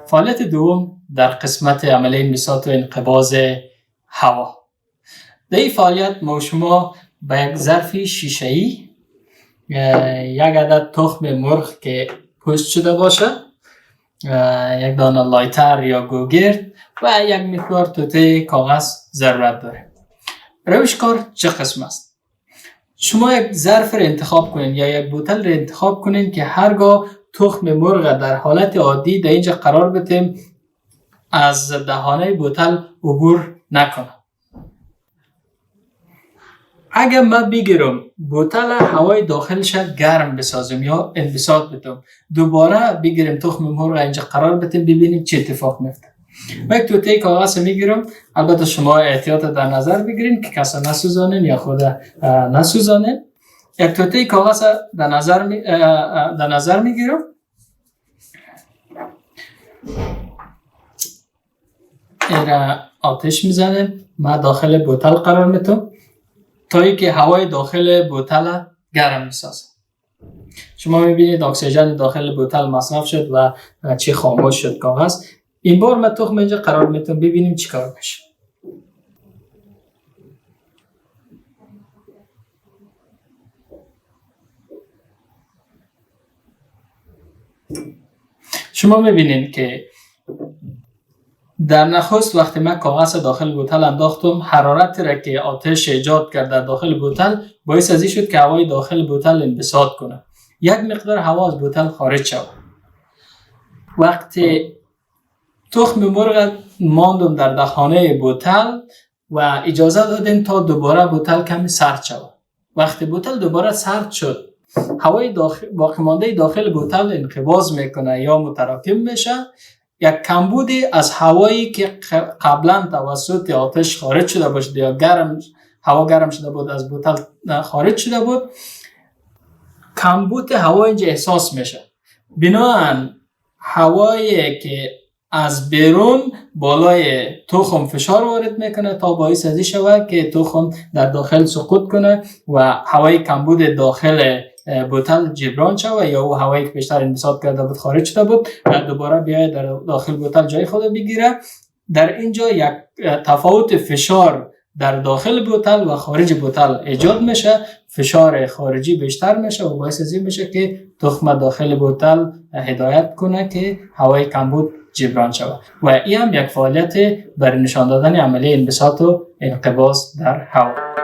فعالیت دوم در قسمت عملیه انبساط و انقباض هوا. در این فعالیت ما شما به یک ظرف شیشه‌ای یک عدد تخم مرغ که پوست شده باشه، یک دانه لایتر یا گوگرد و یک مقدار توته کاغذ ضرورت داره. روش کار چه قسم است؟ شما یک ظرف را انتخاب کنین یا یک بوتل را انتخاب کنین که هرگاه تخم مرغ در حالت عادی در اینجا قرار بدیم از دهانه بوتل عبور نکنه. اگر من بگیرم بوتل هوای داخلش گرم بسازم یا انبساط بدم، دوباره بگیریم تخم مرغ اینجا قرار بدیم ببینیم چه اتفاق میفته. و یک توته کاغذ میگیرم، البته شما احتیاط در نظر بگیرین که کسی نسوزانین یا خود نسوزانین. یک توته کاغذ در نظر میگیرم، ایره آتش میزنیم، من داخل بوتل قرار میتم تا ای که هوای داخل بوتل گرم میسازم. شما میبینید اکسیژن داخل بوتل مصرف شد و چی خاموش شد کاغذ. این بار من تخم اینجا قرار میتم ببینیم چی کار میشه. شما میبینید که در نخست وقتی من کاغذ داخل بوتل انداختم، حرارتی را که آتش ایجاد کرد در داخل بوتل باعث ازی شد که هوای داخل بوتل انبساط کنه، یک مقدار هوا از بوتل خارج شد. وقتی تخم مرغ ماندم در دهانه بوتل و اجازه دادیم تا دوباره بوتل کمی سرد شود. وقتی بوتل دوباره سرد شد، هوای باقی مانده داخل بوتل انقباض میکنه یا متراکم میشه. یک کمبودی از هوایی که قبلا توسط آتش خارج شده باشه یا هوا گرم شده بود از بوتل خارج شده بود، کمبود هوا اینجا احساس میشه. بنابراین هوایی که از بیرون بالای تخم فشار وارد میکنه تا باعث ازی شود که تخم در داخل سقوط کنه و هوای کمبود داخل بوتل جبران شود یا او هوایی که پیشتر انبساط کرده بود خارج شده بود و دوباره بیاید در داخل بوتل جای خود بگیره. در اینجا یک تفاوت فشار در داخل بوتل و خارج بوتل ایجاد میشه، فشار خارجی بیشتر میشه و باعث ازی میشه که تخم داخل بوتل هدایت کنه که هوای کمبود جبران شود. و این هم یک فعالیت برای نشان دادن عملیه انبساط و انقباض در هوا.